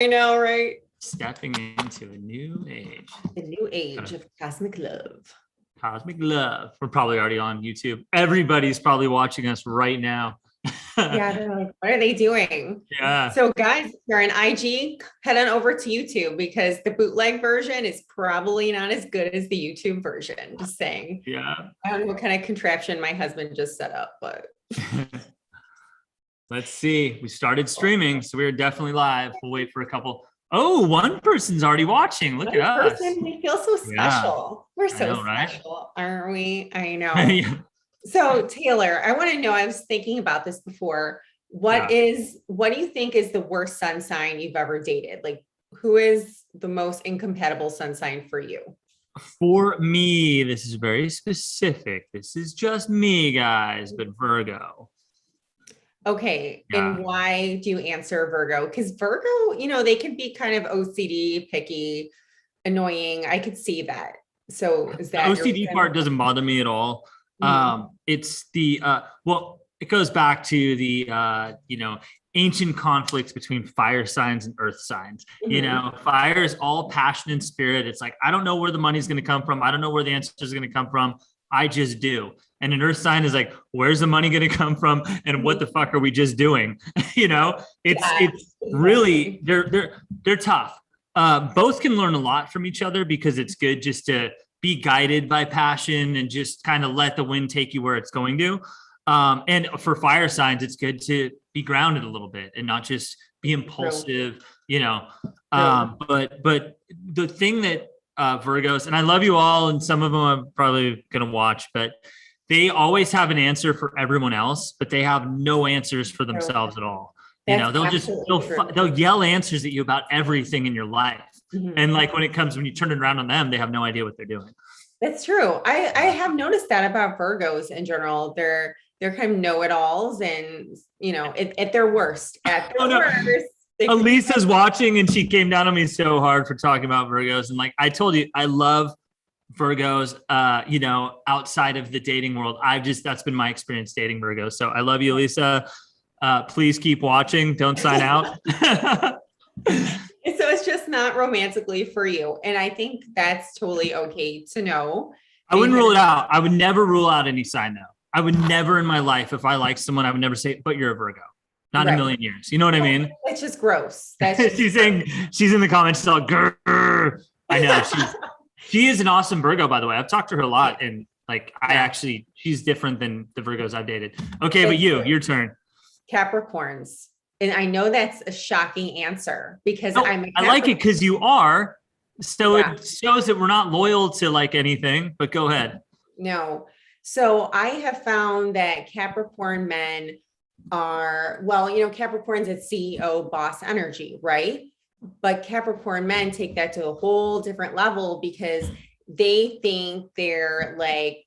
I know, right? Stepping into a new age. The new age of cosmic love. Cosmic love. We're probably already on YouTube. Everybody's probably watching us right now. Yeah, they're like, what are they doing? Yeah. So, guys, if you're on IG, head on over to YouTube because the bootleg version is probably not as good as the YouTube version. Just saying. Yeah. I don't know what kind of contraption my husband just set up, but Let's see. We started streaming, so we're definitely live. We'll wait for a couple. Oh, one person's already watching. Look at one us. person, we feel so Yeah. special. We're I so know, right? special, aren't we? I know. Yeah. So Taylor, I want to know, I was thinking about this before. What do you think is the worst sun sign you've ever dated? Like, who is the most incompatible sun sign for you? For me, this is very specific. This is just me, guys, but Virgo. Okay. Yeah. And why do you answer Virgo? Because Virgo, they can be kind of OCD, picky, annoying. I could see that. So is The that your OCD part doesn't bother me at all. It's the well, it goes back to the ancient conflicts between fire signs and earth signs. Fire is all passion and spirit. It's like, I don't know where the money's going to come from. I don't know where the answer is going to come from. I just do. And an earth sign is like, where's the money going to come from? And what the fuck are we just doing? It's really, they're tough. Both can learn a lot from each other because it's good just to be guided by passion and just kind of let the wind take you where it's going to. And for fire signs, it's good to be grounded a little bit and not just be impulsive, But the thing that Virgos, and I love you all, and some of them I'm probably going to watch, but they always have an answer for everyone else, but they have no answers for themselves at all. They'll yell answers at you about everything in your life. And like when you turn it around on them, they have no idea what they're doing. That's true. I have noticed that about Virgos in general. They're kind of know-it-alls and, at their worst, worst. Elisa's watching and she came down on me so hard for talking about Virgos. And like I told you, I love Virgos, outside of the dating world. That's been my experience dating Virgos. So I love you, Elisa. Please keep watching. Don't sign out. So it's just not romantically for you. And I think that's totally okay to know. I wouldn't rule it out. I would never rule out any sign though. I would never in my life, if I like someone, I would never say, but you're a Virgo. Not in a million years. You know what I mean? It's just gross. She's saying, she's in the comments, she's all, grrr. I know. She is an awesome Virgo, by the way. I've talked to her a lot. And like, she's different than the Virgos I've dated. Okay, but your turn. Capricorns. And I know that's a shocking answer because I like it because you are. So it shows that we're not loyal to like anything, but go ahead. No. So I have found that Capricorn men are, Capricorn's at CEO boss energy, right? But Capricorn men take that to a whole different level because they think they're like,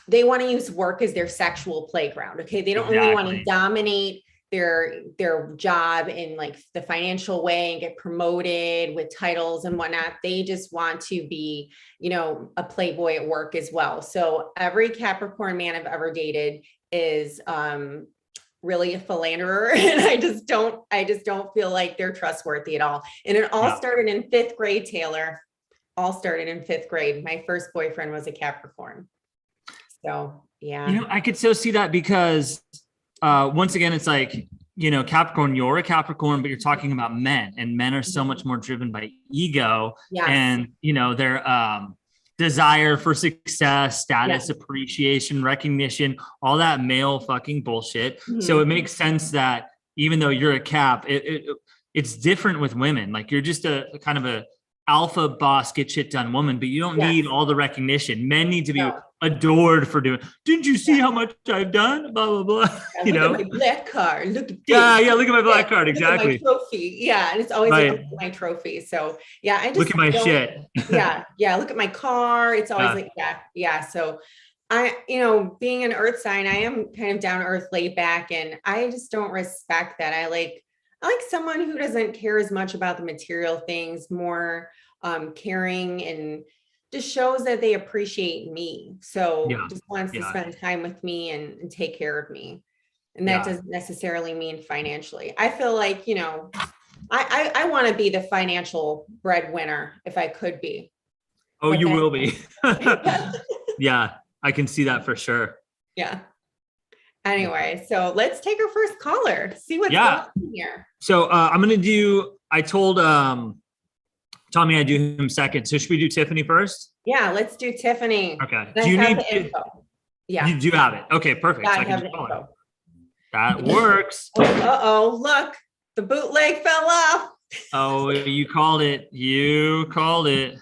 they want to use work as their sexual playground. Okay. They don't really want to dominate their job in like the financial way and get promoted with titles and whatnot. They just want to be, a playboy at work as well. So every Capricorn man I've ever dated is really a philanderer. And I just don't feel like they're trustworthy at all. And it all started in 5th grade, Taylor. All started in 5th grade. My first boyfriend was a Capricorn. So yeah. I could so see that because once again, it's like, Capricorn, you're a Capricorn, but you're talking about men, and men are so much more driven by ego and, their desire for success, status, appreciation, recognition, all that male fucking bullshit. So it makes sense that even though you're a Cap, it's different with women. Like you're just a kind of a alpha boss, get shit done woman, but you don't need all the recognition. Men need to be adored for doing. Didn't you see how much I've done? Blah blah blah. Look at my black card. Look at this. Yeah. Look at my black card. Exactly. Look at my trophy. Yeah, and it's always like, my trophy. So I just look at my shit. Look at my car. It's always like So being an Earth sign, I am kind of down to earth, laid back, and I just don't respect that. I like someone who doesn't care as much about the material things, more caring, and just shows that they appreciate me. So just wants to spend time with me and take care of me. And that doesn't necessarily mean financially. I feel like, I want to be the financial breadwinner if I could be. Oh, But you then- will be. Yeah, I can see that for sure. Yeah. Anyway, so let's take our first caller. See what's Yeah. going on here. So I'm gonna do. I told Tommy I'd do him second. So should we do Tiffany first? Yeah, let's do Tiffany. Okay. I Do you have need? the info. Yeah, You do have it. Okay, perfect. yeah, So I I can have the just call her. info. That works. Uh-oh, look, the bootleg fell off. Oh, you called it. You called it.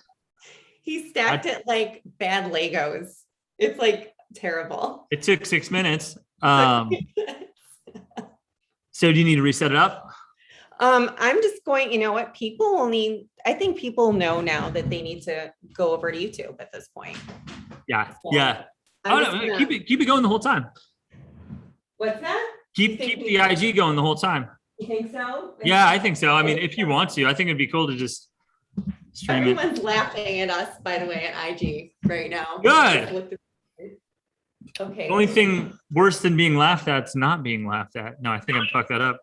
He stacked it like bad Legos. It's like terrible. It took 6 minutes. So do you need to reset it up? I'm just going, you know what? I think people know now that they need to go over to YouTube at this point. Yeah. So, Yeah. I'm Oh just no, gonna- keep it going the whole time. What's that? Keep the IG going the whole time. You think so? Yeah, I think so. I mean, if you want to, I think it'd be cool to just stream it. Everyone's laughing at us, by the way, at IG right now. Good. Okay. The only thing worse than being laughed at is not being laughed at. No, I think I fucked that up.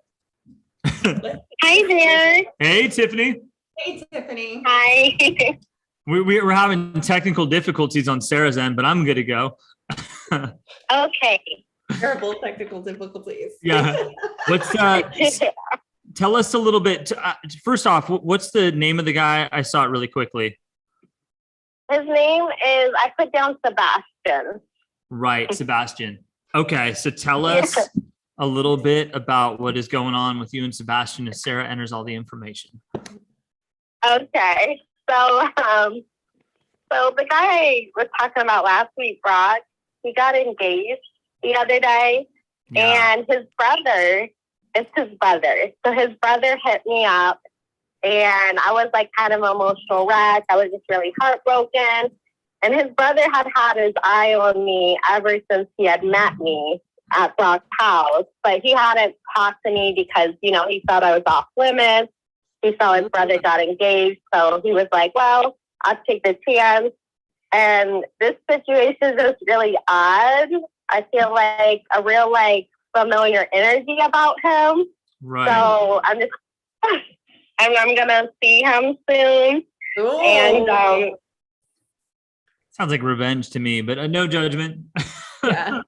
Hi there. Hey, Tiffany. Hey, Tiffany. Hi. We're having technical difficulties on Sarah's end, but I'm good to go. Okay. Terrible technical difficulties. Yeah. What's tell us a little bit. First off, what's the name of the guy? I saw it really quickly. His name is, I put down Sebastian. Right, Sebastian. Okay, so tell us a little bit about what is going on with you and Sebastian as Sarah enters all the information. Okay. So the guy I was talking about last week, Brock, he got engaged the other day, Yeah. and his brother, it's his brother. So his brother hit me up, and I was like kind of an emotional wreck. I was just really heartbroken. And his brother had his eye on me ever since he had met me at Brock's house. But he hadn't talked to me because, he thought I was off limits. He saw his brother got engaged. So he was like, well, I'll take the chance. And this situation is really odd. I feel like a real familiar energy about him. Right. So I'm gonna see him soon. Ooh. And Sounds like revenge to me, but no judgment. Yeah.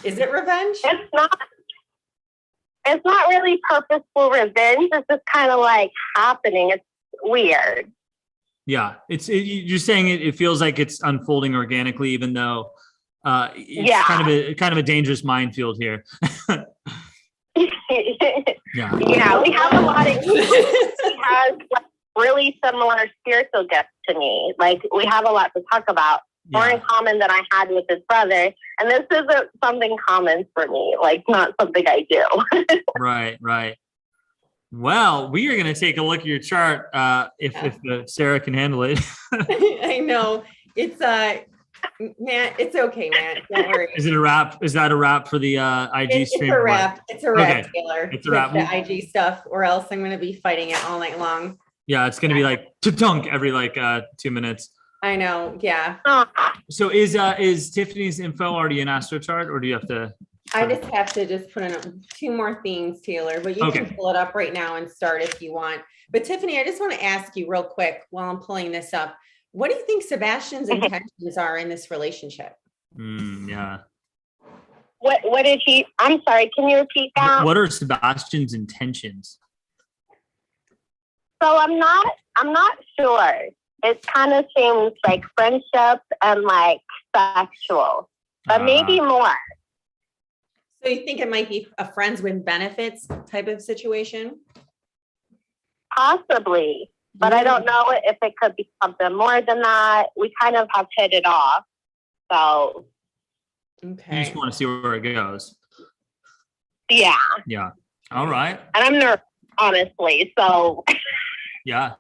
Is it revenge? it's not really purposeful revenge. It's just kind of like happening. It's weird. Yeah, you're saying it feels like it's unfolding organically, even though it's Yeah. kind of a dangerous minefield here. Yeah. Yeah, we have a lot of. He has really similar spiritual gifts to me. Like we have a lot to talk about. More in common than I had with his brother. And this isn't something common for me, like not something I do. Right. Well, we are going to take a look at your chart if Sarah can handle it. I know. It's man, it's okay, man. Don't worry. Is it a wrap? Is that a wrap for the IG It's stream? a wrap. It's a wrap, Okay. Taylor. It's a wrap. The IG stuff, or else I'm going to be fighting it all night long. Yeah, it's going to be like dunk every 2 minutes. I know. Yeah. So is Tiffany's info already in AstroChart, or do you have to? I just have to put in 2 more themes, Taylor, but you Okay. can pull it up right now and start if you want. But Tiffany, I just want to ask you real quick while I'm pulling this up. What do you think Sebastian's intentions are in this relationship? Yeah. What did he? I'm sorry. Can you repeat that? What are Sebastian's intentions? So I'm not sure. It kind of seems like friendship and like sexual, but maybe more. So you think it might be a friends with benefits type of situation? Possibly, but I don't know if it could be something more than that. We kind of have hit it off. So You Okay. just want to see where it goes. yeah, Yeah. All right. and I'm nervous, honestly. So Yeah.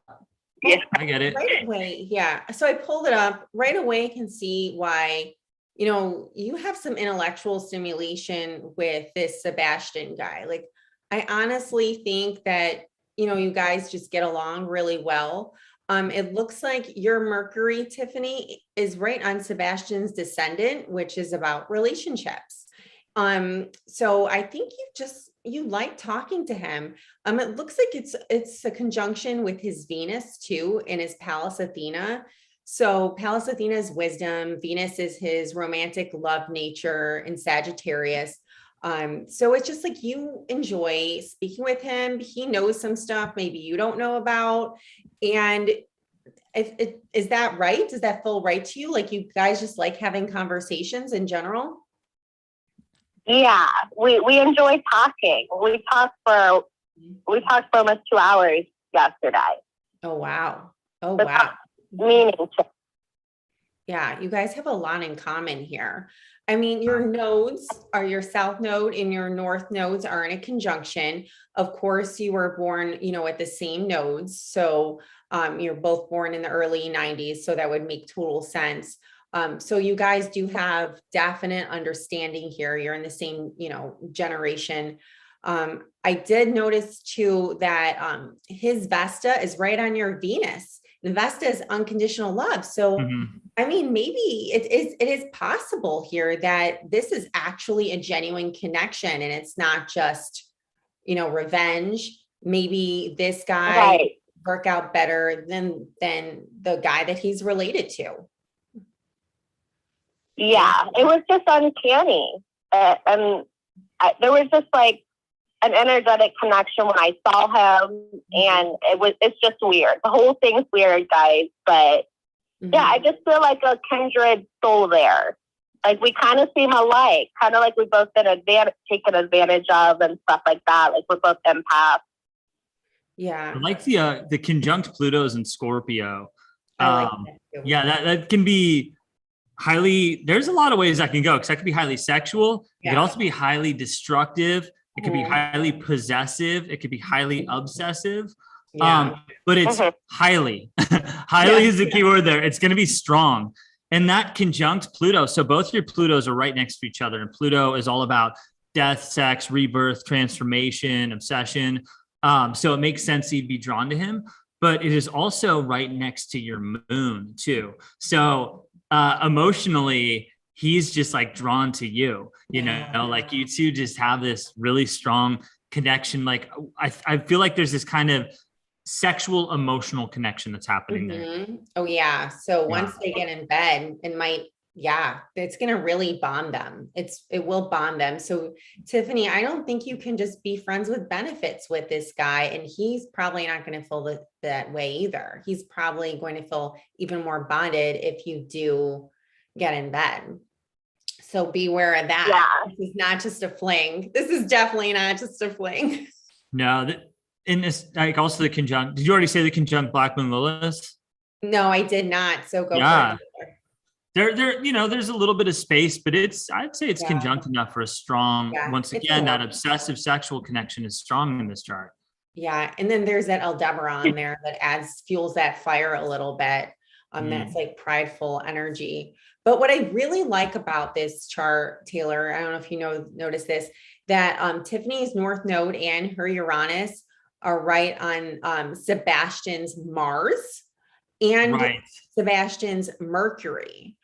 Yeah. I get it. Right away, yeah. So I pulled it up right away. I can see why, you have some intellectual stimulation with this Sebastian guy. Like, I honestly think that, you guys just get along really well. It looks like your Mercury, Tiffany, is right on Sebastian's descendant, which is about relationships. So I think you like talking to him. It looks like it's a conjunction with his Venus too, in his Pallas Athena. So Pallas Athena is wisdom, Venus is his romantic love nature in Sagittarius. So it's just like you enjoy speaking with him. He knows some stuff maybe you don't know about. And is that right? Does that feel right to you? Like you guys just like having conversations in general? Yeah, we enjoy talking. We talked for almost 2 hours yesterday. Oh, wow. Oh, wow. Meaning to. Yeah, you guys have a lot in common here. I mean, your nodes are your south node and your north nodes are in a conjunction. Of course, you were born, at the same nodes. So you're both born in the early 90s. So that would make total sense. So you guys do have definite understanding here. You're in the same, generation. I did notice too that his Vesta is right on your Venus. The Vesta is unconditional love. So, I mean, maybe it is possible here that this is actually a genuine connection and it's not just, revenge. Maybe this guy work out better than the guy that he's related to. Yeah, it was just uncanny. There was just like an energetic connection when I saw him, and it's just weird. The whole thing's weird, guys. But yeah, I just feel like a kindred soul there. Like we kind of seem alike, kind of like we've both been taken advantage of and stuff like that. Like we're both empaths. Yeah. I like the conjunct Pluto's in Scorpio. I like that too. Yeah, that can be highly, there's a lot of ways that can go, because that could be highly sexual. It could also be highly destructive. It could be highly possessive. It could be highly obsessive. Yeah. But it's highly is the key word there. It's going to be strong. And that conjunct Pluto. So both your Plutos are right next to each other. And Pluto is all about death, sex, rebirth, transformation, obsession. So it makes sense you'd be drawn to him, but it is also right next to your moon too. So emotionally, he's just like drawn to you, like you two just have this really strong connection. Like I feel like there's this kind of sexual emotional connection that's happening there. Oh yeah. So once they get in bed, it's going to really bond them. It will bond them. So Tiffany, I don't think you can just be friends with benefits with this guy. And he's probably not going to feel that way either. He's probably going to feel even more bonded if you do get in bed. So beware of that. Yeah. This is not just a fling. This is definitely not just a fling. No, in this, like also the conjunct, did you already say the conjunct Black Moon Lilith? No, I did not. So go for it. There's a little bit of space, but I'd say it's conjunct enough for a strong, once again, that obsessive sexual connection is strong in this chart. Yeah. And then there's that Aldebaran there that fuels that fire a little bit. That's like prideful energy. But what I really like about this chart, Taylor, I don't know if you notice this, that Tiffany's North Node and her Uranus are right on Sebastian's Mars and Sebastian's Mercury.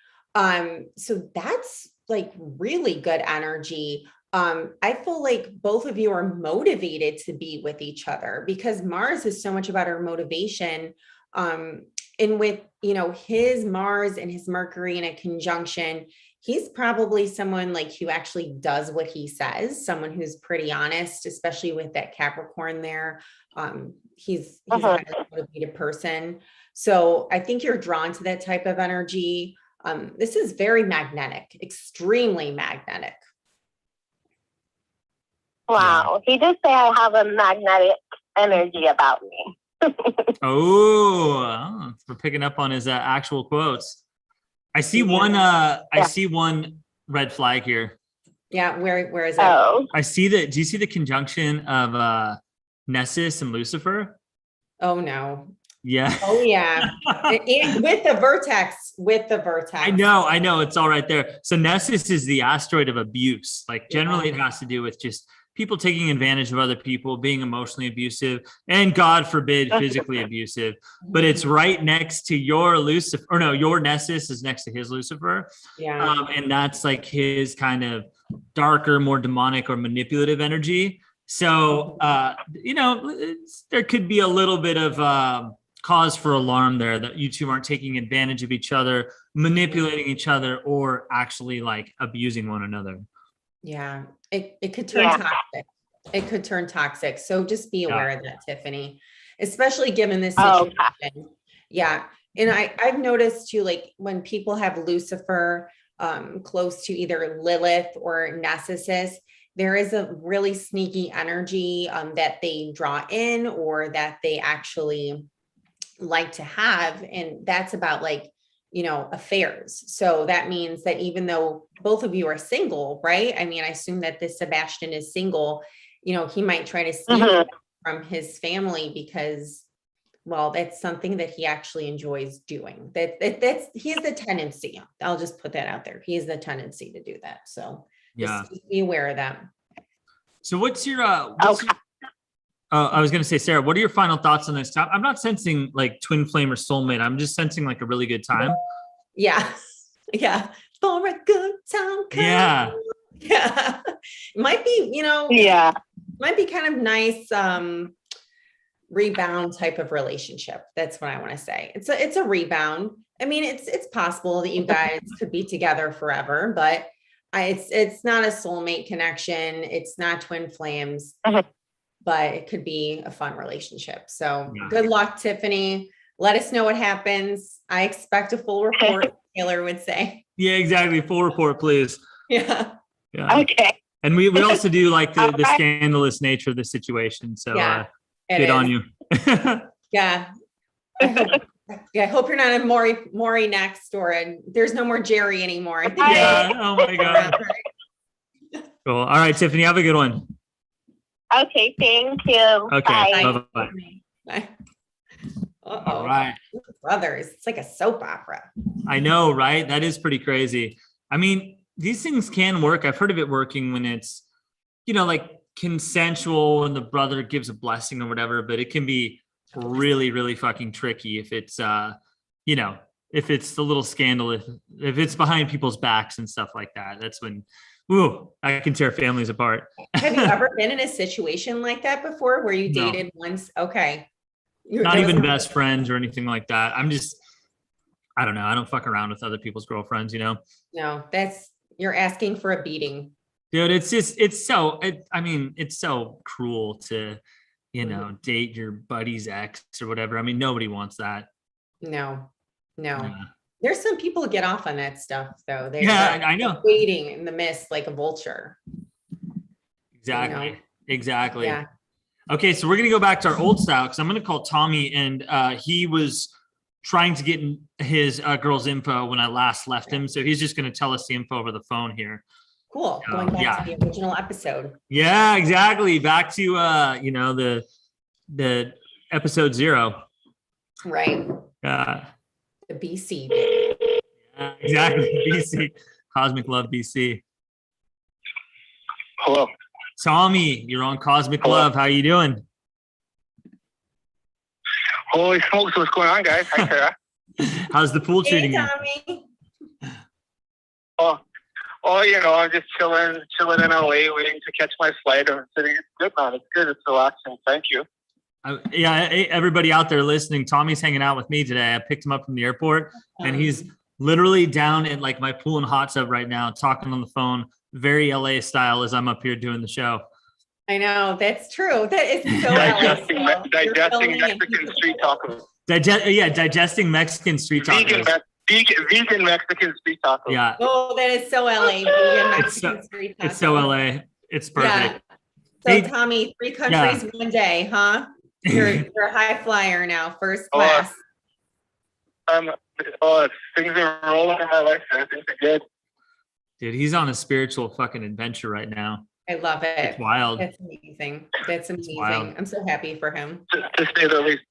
So that's like really good energy. I feel like both of you are motivated to be with each other because Mars is so much about our motivation. And with, his Mars and his Mercury in a conjunction, he's probably someone like who actually does what he says, someone who's pretty honest, especially with that Capricorn there. He's a highly motivated person. So I think you're drawn to that type of energy. This is very magnetic, extremely magnetic. Wow. He did say I have a magnetic energy about me. We're picking up on his actual quotes. I see one. I see one red flag here. Yeah, where is it? I see that. Do you see the conjunction of Nessus and Lucifer? Oh no. Yeah. Oh yeah. With the vertex. I know. It's all right there. So Nessus is the asteroid of abuse. Like generally, it has to do with just people taking advantage of other people, being emotionally abusive, and God forbid, physically abusive. But it's right next to your Lucifer, or no, your Nessus is next to his Lucifer. Yeah. And that's like his kind of darker, more demonic or manipulative energy. So, there could be a little bit of cause for alarm there that you two aren't taking advantage of each other, manipulating each other, or actually like abusing one another. Yeah, it could turn toxic. It could turn toxic. So just be aware of that, Tiffany, especially given this situation. Yeah. And I've noticed too, like when people have Lucifer close to either Lilith or Narcissus, there is a really sneaky energy that they draw in or that they actually like to have. And that's about like, affairs. So that means that even though both of you are single, right? I mean, I assume that this Sebastian is single, he might try to steal from his family because, well, that's something that he actually enjoys doing. He has the tendency. I'll just put that out there. He has the tendency to do that. So just be aware of that. So what's your, I was going to say, Sarah, what are your final thoughts on this? I'm not sensing like twin flame or soulmate. I'm just sensing like a really good time. Yeah. Yeah. For a good time. Yeah. Yeah. Might be, might be kind of nice, rebound type of relationship. That's what I want to say. It's a rebound. I mean, it's possible that you guys could be together forever, but it's not a soulmate connection. It's not twin flames, but it could be a fun relationship. So good luck, Tiffany. Let us know what happens. I expect a full report, Taylor would say. Yeah, exactly. Full report, please. Yeah. Okay. And we also do like the scandalous nature of the situation. So good on you. Yeah. I hope you're not a Maury next or there's no more Jerry anymore. I think oh my God. Cool. All right, Tiffany, have a good one. Okay, thank you. Okay. Bye. Bye. All right. Brothers. It's like a soap opera. I know, right? That is pretty crazy. I mean, these things can work. I've heard of it working when it's, like consensual and the brother gives a blessing or whatever, but it can be really, really fucking tricky if it's, if it's a little scandal, if it's behind people's backs and stuff like that. That's when, I can tear families apart. Have you ever been in a situation like that before where you dated once? Okay. Not even best friends or anything like that. I don't know. I don't fuck around with other people's girlfriends, No, you're asking for a beating. Dude, it's so cruel to, date your buddy's ex or whatever. I mean, nobody wants that. No. There's some people who get off on that stuff though. I know. Waiting in the mist like a vulture. Exactly. Yeah. Okay, so we're gonna go back to our old style because I'm gonna call Tommy, and he was trying to get his girl's info when I last left him, so he's just gonna tell us the info over the phone here. Cool. Going back to the original episode. Yeah, exactly. Back to the episode 0. Right. The BC. Yeah, exactly. BC. Cosmic Love BC. Hello. Tommy, you're on Cosmic Love. How you doing? Holy smokes, what's going on, guys? Hi, Sarah. How's the pool treating you? Tommy. I'm just chilling in LA, waiting to catch my flight. I'm sitting. It's good, man. It's good. It's relaxing. Thank you. Everybody out there listening, Tommy's hanging out with me today. I picked him up from the airport, and he's literally down at like my pool and hot tub right now, talking on the phone, very LA style, as I'm up here doing the show. I know, that's true. That is so LA. Digesting Mexican street tacos. Digesting Mexican street tacos. Vegan Mexican street tacos. Yeah. Oh, that is so LA. Vegan Mexican street tacos. It's so LA. It's perfect. Yeah. So Tommy, 3 countries, 1 day, huh? You're a high flyer now, first class. Things are rolling in my life. Things are good. Dude, he's on a spiritual fucking adventure right now. I love it. It's wild. That's amazing. I'm so happy for him. To say the least.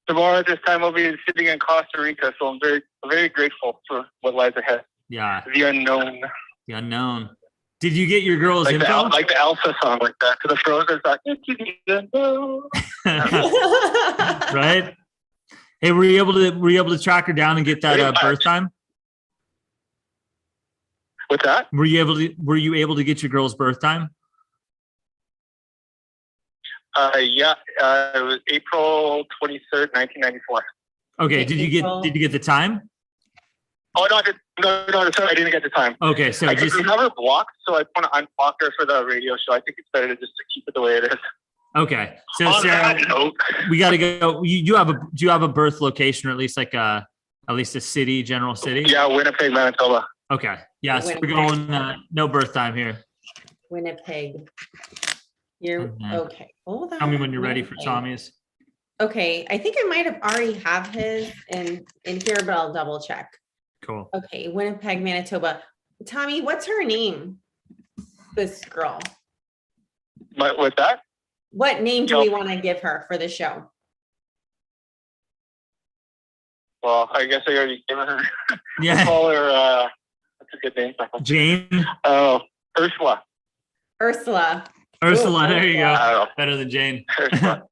Tomorrow at this time, I'll be sitting in Costa Rica, so I'm very, very grateful for what lies ahead. Yeah. The unknown. The unknown. Did you get your girl's info? Like the Elsa song, like that. To the Frozen song. Into the unknown. Right? Hey, were you able to track her down and get that birth time? What's that? Were you able to get your girl's birth time? Yeah, it was April 23rd, 1994. Okay. Okay, Did April. you get the time? Oh, no, sorry, I didn't get the time. Okay. So I just, have her blocked, so I want to unblock her for the radio show. I think it's better to just to keep it the way it is. okay. So On Sarah, that note, we got to go. Do you have a birth location, or at least at least a city, general city? yeah, Winnipeg, Manitoba. Okay. Yes. We're Winnipeg. going, no birth time here. Winnipeg. You're Mhm. okay. Hold on. Tell me when you're ready for Winnipeg. Tommy's. Okay, I think I might have already have his in here, but I'll double check. Cool. Okay, Winnipeg, Manitoba. Tommy, what's her name? This girl. What's that? What name do we want to give her for the show? Well, I guess I already gave her. Yeah. Call her. That's a good name. Jane. Oh, Ursula. Ursula. Ursula. There you I go. don't know. Better than Jane. Ursula.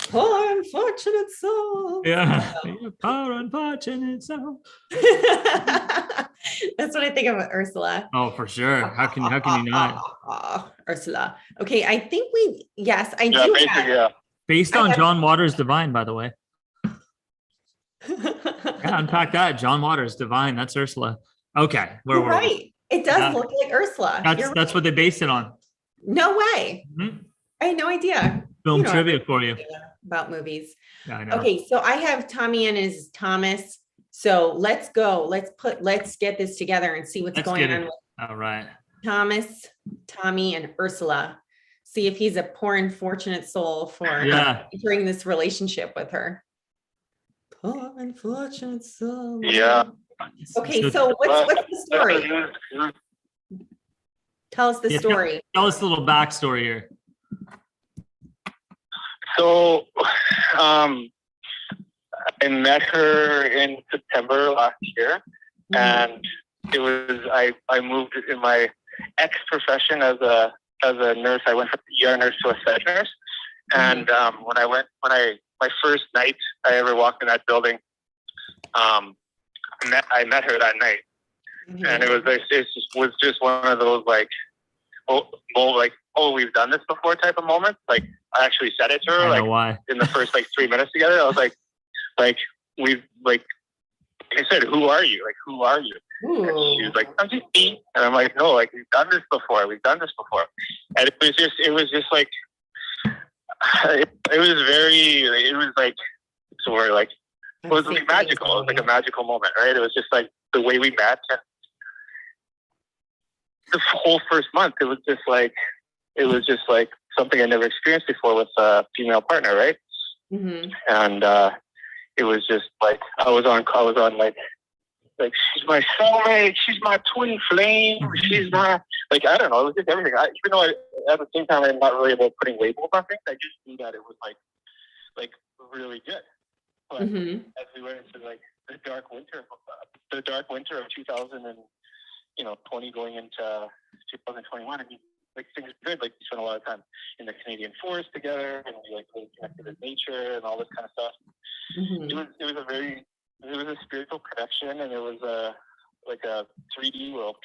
Poor unfortunate soul. Yeah. Poor unfortunate soul. That's what I think of Ursula. Oh, for sure. How can you not? Ursula. Okay, I think yes, I Yeah, do basically, have. yeah. Based I on have- John Waters' Divine, by the way. Yeah, unpack that. John Waters, Divine. That's Ursula. Okay. Where You're were we? right. It does Yeah. look like Ursula. You're That's what they based it on. No way. Mhm. I had no idea. Film You know trivia for you. about movies. Yeah, I know. Okay, so I have Tommy and his Thomas. So let's go. Let's get this together and see what's Let's going get on it. with All right. Thomas, Tommy, and Ursula. See if he's a poor unfortunate soul for Yeah. entering this relationship with her. Poor unfortunate soul. Yeah. Okay, so what's the story? Tell us the Yeah, story. Tell us a little backstory here. So, I met her in September last year, and it was I moved in my ex profession as a nurse. I went from ER nurse to a seg nurse, and my first night I ever walked in that building, I met her that night, and it was just one of those like, oh, we've done this before type of moments. Like I actually said it to her I know why. in the first 3 minutes together. I was like we've like I said, who are you? Like, who are you? And she was like, I'm just me. And I'm like, no, like we've done this before. And it was just like, it was like magical. It was like a magical moment, right? It was just like the way we met. And the whole first month, it was just like something I never experienced before with a female partner, right? Mm-hmm. And it was just like I was on like she's my soulmate, she's my twin flame, she's my like I don't know, it was just everything. Even though at the same time I'm not really about putting labels on things, I just knew that it was like really good. But as we went into like the dark winter of 2020 going into 2021, I mean, like things are good. Like we spent a lot of time in the Canadian forest together, and we like really connected with nature and all this kind of stuff. It was a spiritual connection, and it was a 3D world,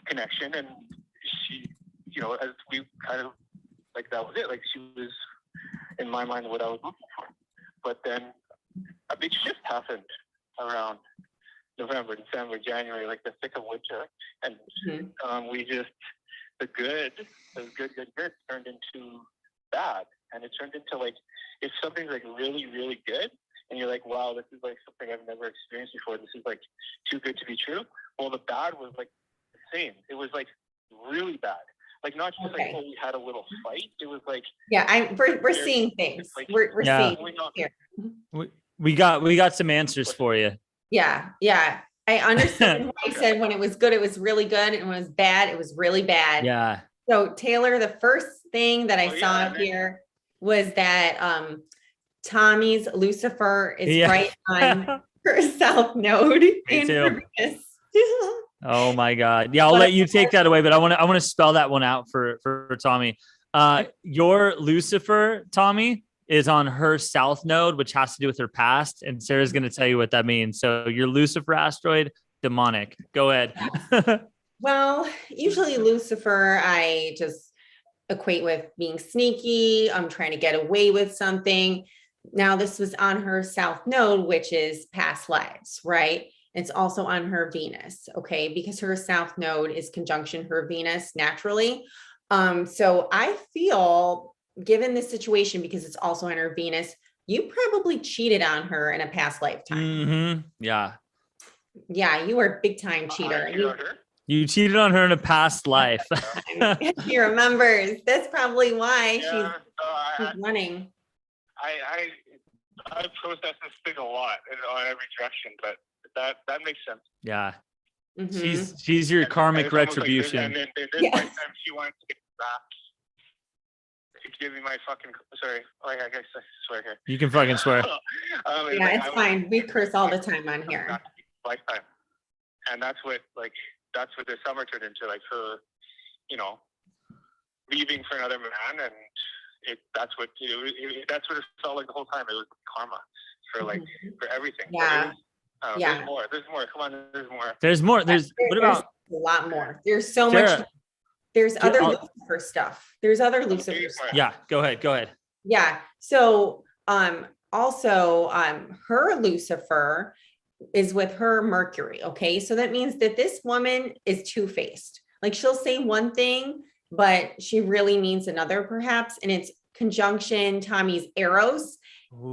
connection. And she, as we kind of like that was it. Like she was in my mind what I was looking for. But then a big shift happened around November, December, January, like the thick of winter, and the good turned into bad, and it turned into like if something's like really, really good, and you're like, wow, this is like something I've never experienced before. This is like too good to be true. Well, the bad was like the same. It was like really bad. Like not just like we had a little fight. It was like we're seeing things. We're seeing here. We got some answers for you. Yeah. I understand what I said when it was good, it was really good, and when it was bad, it was really bad. Yeah. So Taylor, the first thing that I saw here was that Tommy's Lucifer is right on her south node in Uranus. Oh my God. Yeah, I'll let you take that away, but I want to spell that one out for Tommy. Your Lucifer, Tommy, is on her south node, which has to do with her past. And Sarah's going to tell you what that means. So your Lucifer asteroid demonic. Go ahead. Well, usually Lucifer, I just equate with being sneaky. I'm trying to get away with something. Now, this was on her South Node, which is past lives, right? It's also on her Venus, okay? Because her South Node is conjunction her Venus naturally. So I feel, given this situation, because it's also on her Venus, you probably cheated on her in a past lifetime. Yeah. Yeah, you were a big time cheater. You cheated on her in a past life. She remembers. That's probably why Yeah, she's running. I process this thing a lot in every direction, but that makes sense. Yeah. Mhm. She's your karmic it's almost like this, retribution. and then this Yeah. one time she wanted to get back. Give me my fucking sorry. Oh, yeah, I guess I swear here. You can fucking swear. Yeah, it's fine. We curse all the time on here. Lifetime, and that's what this summer turned into, like her, leaving for another man, and that's what it felt like the whole time. It was karma for for everything. Yeah. Yeah. There's more. There's more. Come on. There's more. There's more. What about a lot more? There's so Sarah, much. There's other I'll- Lucifer stuff. There's other Lucifer stuff. Yeah, go ahead. Yeah. So also her Lucifer is with her Mercury. Okay. So that means that this woman is two-faced. Like she'll say one thing, but she really means another, perhaps. And it's conjunction Tommy's Eros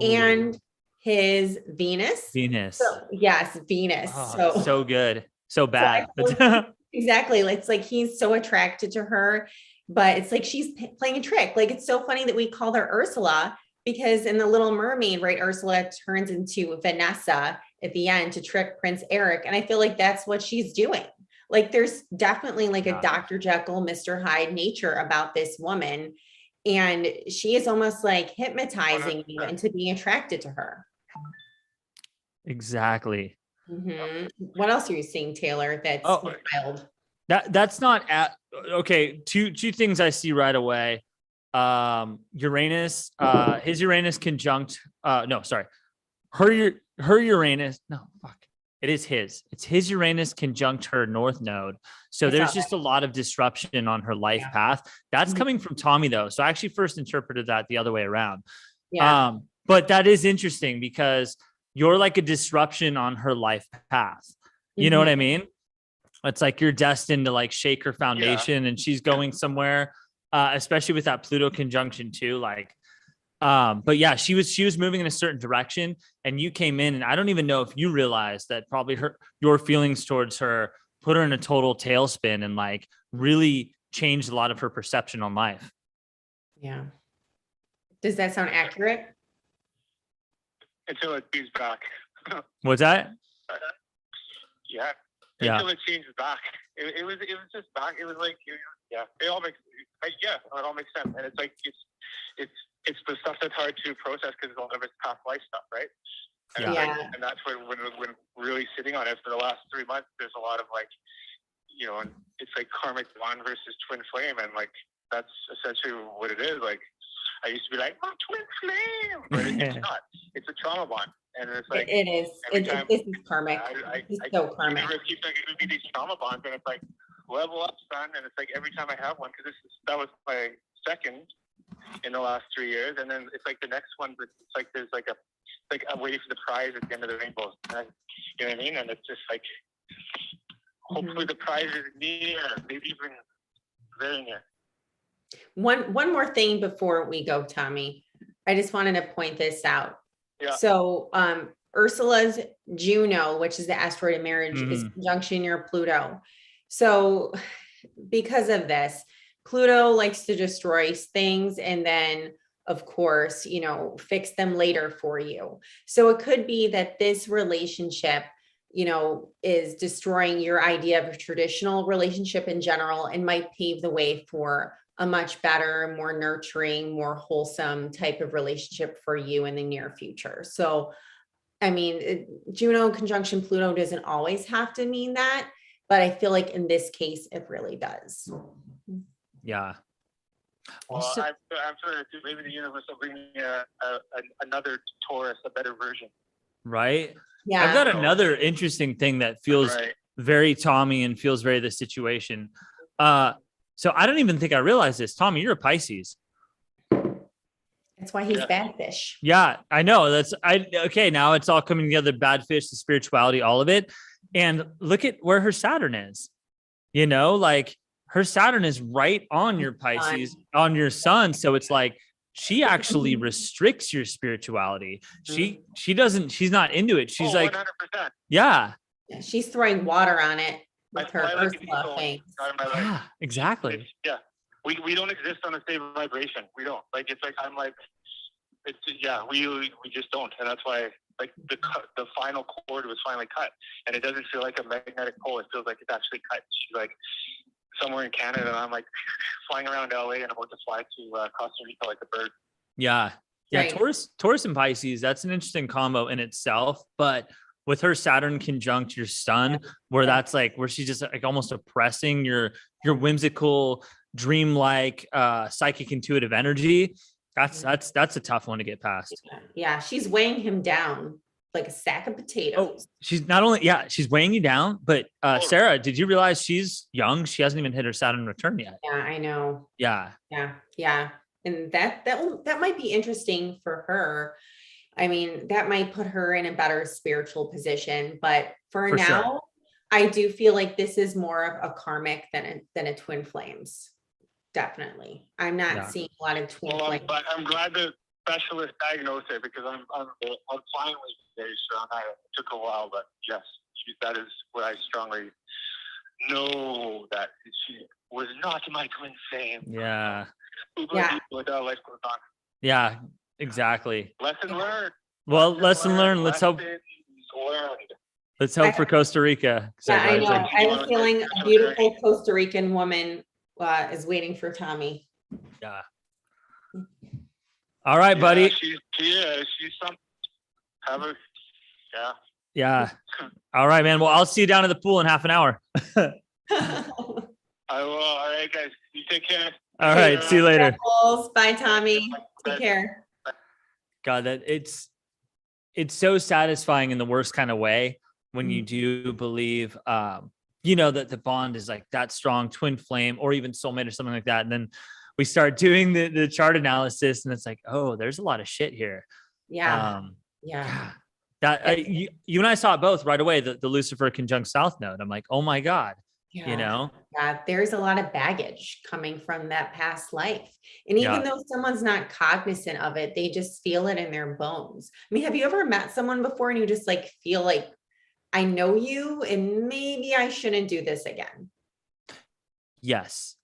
and his Venus. So, yes, Venus. Oh, so good. So bad. Exactly. It's like he's so attracted to her, but it's like she's playing a trick. Like it's so funny that we called her Ursula, because in The Little Mermaid, right, Ursula turns into Vanessa at the end to trick Prince Eric. And I feel like that's what she's doing. Like there's definitely like a Dr. Jekyll, Mr. Hyde nature about this woman. And she is almost like hypnotizing you into being attracted to her. Exactly. Mhm. What else are you seeing, Taylor? That's wild. That's not okay. Two things I see right away. Uranus, his Uranus conjunct. No, sorry. Her Uranus. No, fuck. It is his. It's his Uranus conjunct her North Node. So there's just a lot of disruption on her life path. That's coming from Tommy though. So I actually first interpreted that the other way around. Yeah. But that is interesting because you're like a disruption on her life path. You know what I mean? It's like you're destined to like shake her foundation and she's going somewhere, especially with that Pluto conjunction too. Like, but yeah, she was moving in a certain direction and you came in and I don't even know if you realized that probably your feelings towards her put her in a total tailspin and like really changed a lot of her perception on life. Yeah. Does that sound accurate? Until it changes back. What's that? Yeah. Until it changes back. It was just back. It was like, it all makes, it all makes sense. And it's like, it's the stuff that's hard to process because a lot of it's past life stuff, right? And and that's when really sitting on it for the last 3 months, there's a lot of like, and it's like karmic bond versus twin flame. And like, that's essentially what it is. Like, I used to be like, oh, twin flame, but it's not. It's a trauma bond, and it's like it is. This is karmic. It's so karmic. It keeps like it would be these trauma bonds, and it's like level up, son. And it's like every time I have one, because that was my second in the last 3 years, and then it's like the next one, but it's like there's like I'm waiting for the prize at the end of the rainbow. And you know what I mean? And it's just like hopefully the prize is near, maybe even very near. One more thing before we go, Tommy. I just wanted to point this out. Yeah. So Ursula's Juno, which is the asteroid of marriage, is conjunction near Pluto. So because of this, Pluto likes to destroy things and then, of course, fix them later for you. So it could be that this relationship, is destroying your idea of a traditional relationship in general and might pave the way for a much better, more nurturing, more wholesome type of relationship for you in the near future. So, I mean, Juno conjunction Pluto doesn't always have to mean that, but I feel like in this case, it really does. Yeah. Well, I'm sure maybe the universe will bring me another Taurus, a better version. Right. Yeah. I've got another interesting thing that feels Right. very Tommy and feels very the situation. So I don't even think I realized this. Tommy, you're a Pisces. That's why he's Yeah. bad fish. Yeah, I know. Okay. Now it's all coming together. Bad fish, the spirituality, all of it. And look at where her Saturn is. Like her Saturn is right on your Pisces, on your sun. So it's like she actually restricts your spirituality. She's not into it. She's like, 100%. yeah, Yeah, she's throwing water on it with That's her why I like to be Ursula so thing. out of my life. yeah, exactly. It's, yeah. We don't exist on the same vibration. We don't. Like, it's like, I'm like, it's, yeah, we just don't. And that's why, like, the final cord was finally cut. And it doesn't feel like a magnetic pole. It feels like it's actually cut. She's like somewhere in Canada, and I'm like flying around LA, and I'm about to fly to Costa Rica like a bird. Yeah. Yeah. Right. Taurus and Pisces, that's an interesting combo in itself. But with her Saturn conjunct your sun, where that's like where she's just like almost oppressing your whimsical, dreamlike, psychic intuitive energy. That's a tough one to get past. Yeah, she's weighing him down like a sack of potatoes. Oh, she's not only, she's weighing you down, but Sarah, did you realize she's young? She hasn't even hit her Saturn return yet. Yeah, I know. Yeah. Yeah. And that might be interesting for her. I mean, that might put her in a better spiritual position, but for now, sure. I do feel like this is more of a karmic than a twin flames. Definitely. I'm not seeing a lot of twin flames. I'm glad the specialist diagnosed it, because I'm finally very strong. It took a while, but yes, that is what I strongly know, that she was not my twin flame. Yeah. Without life goes on. Yeah, exactly. Lesson learned. Well, lesson learned. Let's hope for Costa Rica. Yeah, I know. I have a feeling a beautiful Costa Rican woman is waiting for Tommy. Yeah. All right, buddy. She's something. Yeah. All right, man. Well, I'll see you down at the pool in half an hour. I will. All right, guys. You take care. All right. See you later. Bye, Tommy. Take care. God, that it's so satisfying in the worst kind of way when you do believe, that the bond is like that strong, twin flame, or even soulmate or something like that. And then we start doing the chart analysis, and it's like, oh, there's a lot of shit here. Yeah. That you and I saw it both right away. The Lucifer conjunct South Node. I'm like, oh my God. Yeah, there's a lot of baggage coming from that past life. And even though someone's not cognizant of it, they just feel it in their bones. I mean, have you ever met someone before and you just like feel like, I know you and maybe I shouldn't do this again? Yes.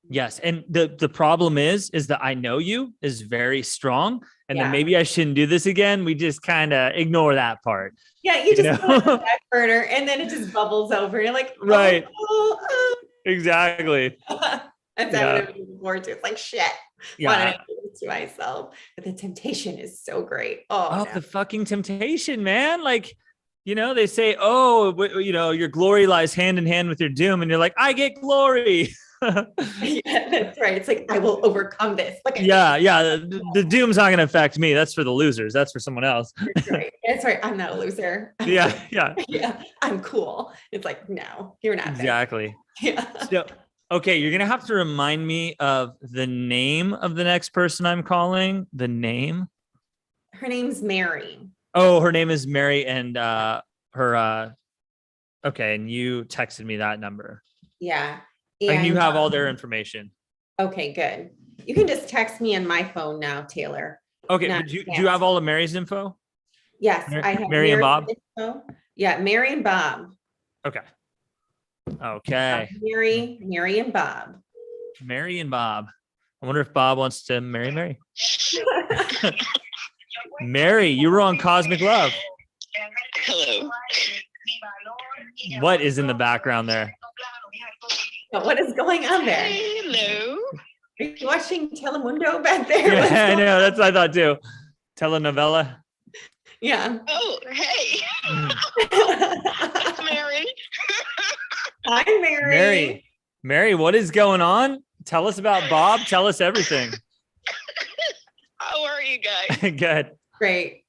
And the problem is that I know you is very strong. And then maybe I shouldn't do this again. We just kind of ignore that part. Yeah, you just put it on the back burner and then it just bubbles over. You're like, right. Exactly. That's what I'm looking forward to. It's like, shit. Why did I do this to myself? But the temptation is so great. The fucking temptation, man. Like, they say, your glory lies hand in hand with your doom. And you're like, I get glory. Yeah, that's right. It's like, I will overcome this. Look at the doom's not going to affect me. That's for the losers. That's for someone else. That's right. I'm not a loser. Yeah. I'm cool. It's like, no, you're not. Exactly. Yeah. So, okay, you're going to have to remind me of the name of the next person I'm calling. The name? Her name's Mary. Oh, her name is Mary, and her okay, and you texted me that number. Yeah. And you have all their information. Okay, good. You can just text me on my phone now, Taylor. Okay, but do you have all of Mary's info? Yes, I have Mary and Bob. Info. Yeah, Mary and Bob. Okay. Mary and Bob. Mary and Bob. I wonder if Bob wants to marry Mary. Mary, you were on Cosmic Love. Hello. What is in the background there? What is going on there? Hello. Are you watching Telemundo back there? Yeah, I know. That's what I thought too. Telenovela. Yeah. Oh, hey. That's Mary. Hi, Mary. Mary, what is going on? Tell us about Bob. Tell us everything. How are you guys? Good. Great.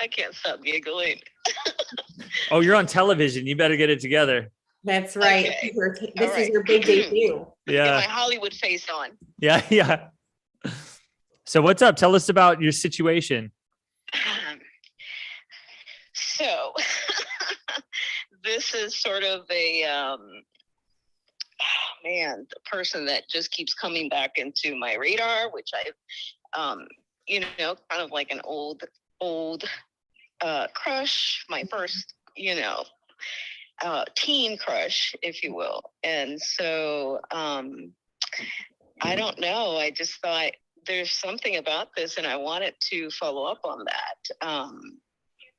I can't stop giggling. Oh, you're on television. You better get it together. That's right. Okay. This All is right. your big debut. Get my Yeah. Hollywood face on. Yeah. Yeah. So what's up? Tell us about your situation. So this is sort of a man, the person that just keeps coming back into my radar, which I've kind of like an old crush, my first, teen crush, if you will. And so I don't know. I just thought there's something about this and I wanted to follow up on that.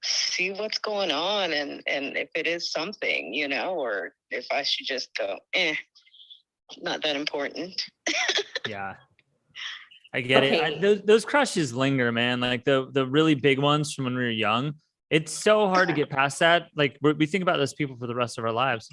See what's going on and if it is something, or if I should just go, not that important. Yeah. I get Okay. it. Those crushes linger, man. Like the really big ones from when we were young. It's so hard to get past that. Like we think about those people for the rest of our lives.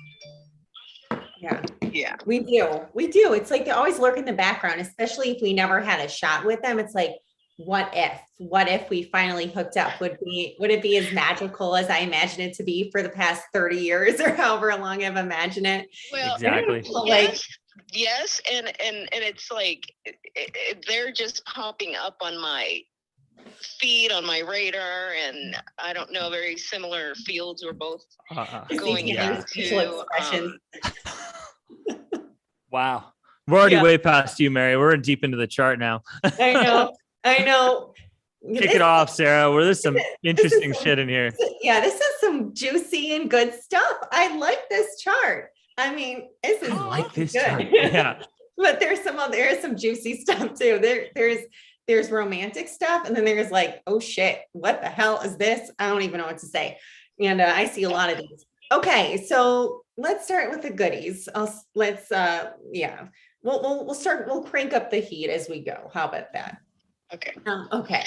Yeah, Yeah. we do. It's like they always lurk in the background, especially if we never had a shot with them. It's like, what if we finally hooked up? Would it be as magical as I imagine it to be for the past 30 years or however long I've imagined it? Well, Exactly. yes, and it's like they're just popping up on my feed, on my radar, and I don't know, very similar fields we're both going Yeah. Facial expressions. Wow. We're already Yeah. way past you, Mary. We're deep into the chart now. I know. Kick it off, Sarah. There's some interesting shit in here. Yeah, this is some juicy and good stuff. I like this chart. I mean, this is I like this good. chart. Yeah. But there is some juicy stuff too. There's romantic stuff, and then there's like, oh shit, what the hell is this? I don't even know what to say. And I see a lot of these. Okay, so let's start with the goodies. We'll crank up the heat as we go. How about that? Okay. Okay.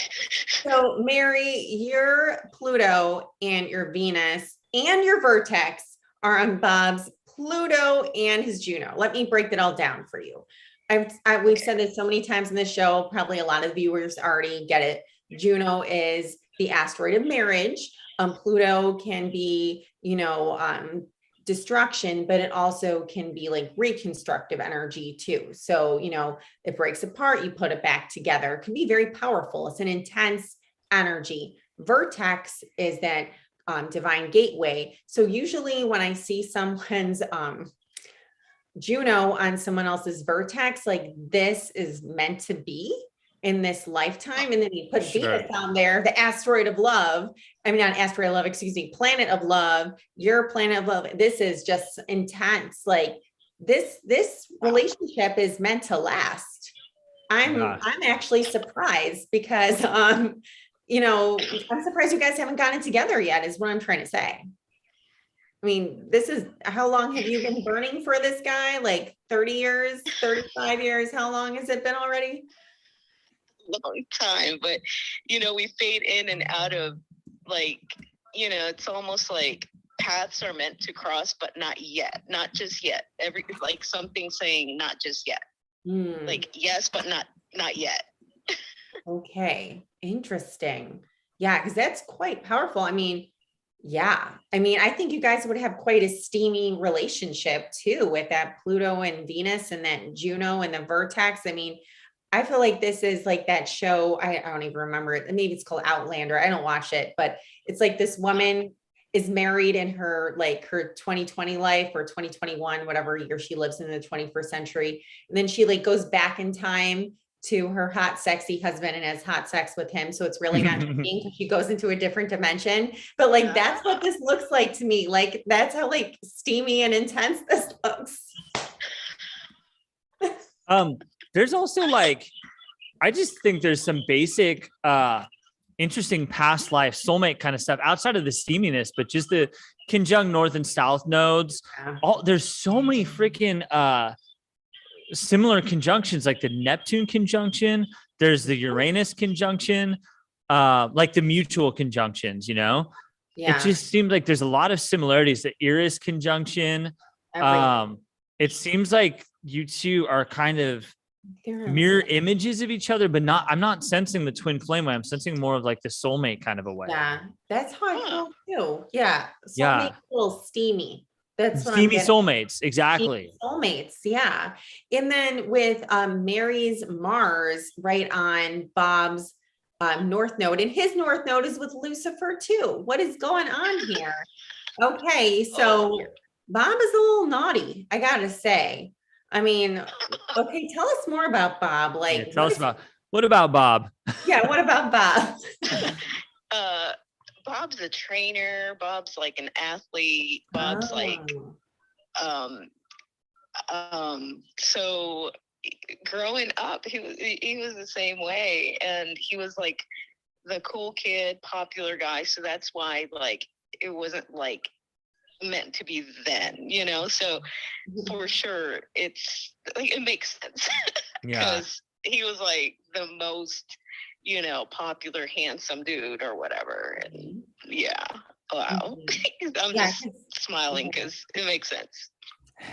So Mary, your Pluto and your Venus and your vertex are on Bob's Pluto and his Juno. Let me break that all down for you. We've said this so many times in the show, probably a lot of viewers already get it. Juno is the asteroid of marriage. Pluto can be, destruction, but it also can be like reconstructive energy too. So, it breaks apart, you put it back together. It can be very powerful. It's an intense energy. Vertex is that divine gateway. So usually when I see someone's Juno on someone else's vertex, like this is meant to be in this lifetime. And then you put Venus on there, the asteroid of love. I mean, not asteroid of love, excuse me, planet of love, your planet of love. This is just intense. Like this relationship is meant to last. I'm actually surprised because, I'm surprised you guys haven't gotten together yet is what I'm trying to say. I mean, how long have you been burning for this guy? Like 30 years, 35 years? How long has it been already? Long time, but we fade in and out of it's almost like paths are meant to cross, but not not just yet. Like something saying not just yet. Like yes, but not yet. Okay, interesting. Yeah, because that's quite powerful. I mean, I think you guys would have quite a steamy relationship too with that Pluto and Venus and that Juno and the vertex. I mean, I feel like this is like that show. I don't even remember it. Maybe it's called Outlander. I don't watch it, but it's like this woman is married in her 2020 life or 2021, whatever year she lives in the 21st century. And then she goes back in time to her hot, sexy husband and has hot sex with him. So it's really not cheating because she goes into a different dimension. But that's what this looks like to me. Like, that's how steamy and intense this looks. There's also I just think there's some basic, interesting past life soulmate kind of stuff outside of the steaminess, but just the conjunct north and south nodes. There's so many freaking, similar conjunctions, like the Neptune conjunction. There's the Uranus conjunction, like the mutual conjunctions, Yeah. It just seems like there's a lot of similarities. The Eris conjunction. It seems like you two are kind of mirror images of each other, but I'm not sensing the twin flame way. I'm sensing more of like the soulmate kind of a way. Yeah, that's how I feel too. Yeah. Yeah. Soulmates, a little steamy. That's what I'm Steamy getting. soulmates. Exactly. Soulmates, yeah. And then with Mary's Mars right on Bob's North Node, and his North Node is with Lucifer too. What is going on here? Okay, so Bob is a little naughty, I gotta say. I mean, okay, tell us more about Bob. Like, Yeah, tell us what about Bob? Yeah, what about Bob? Bob's a trainer. Bob's like an athlete. Bob's like, so growing up, he was the same way, and he was like the cool kid, popular guy. So that's why like it wasn't like meant to be then, you know. So for sure, it's like it makes sense because he was like the most, you know, popular, handsome dude or whatever. And yeah, wow. I'm just smiling because it makes sense.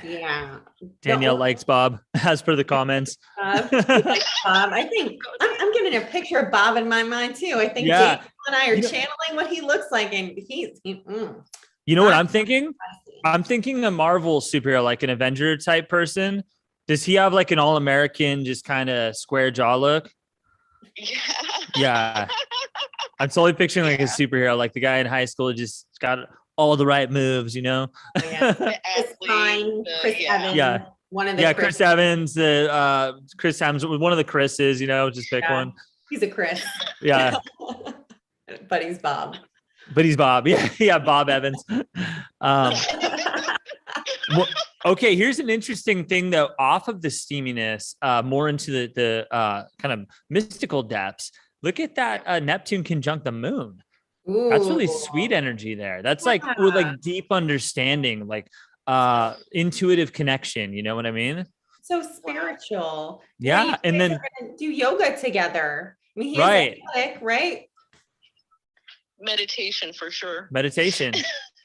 Yeah. Danielle likes Bob, as per the comments. Bob. I think I'm getting a picture of Bob in my mind too. I think Daniel and I are channeling what he looks like, and you know what I'm thinking? I'm thinking a Marvel superhero, like an Avenger type person. Does he have like an all-American, just kind of square jaw look? Yeah. Yeah. I'm totally picturing like a superhero, like the guy in high school just got all the right moves, you know? Chris Evans. One of the Chris Evans, Chris Evans, one of the Chris's, you know, just pick one. He's a Chris. Yeah. But he's Bob. Yeah, Bob Evans. Well, okay, here's an interesting thing though, off of the steaminess, more into the kind of mystical depths. Look at that Neptune conjunct the moon. Ooh. That's really sweet energy there. That's like with like deep understanding, like intuitive connection. You know what I mean? So spiritual. Yeah, and then do yoga together. I mean, right? Meditation for sure. Meditation.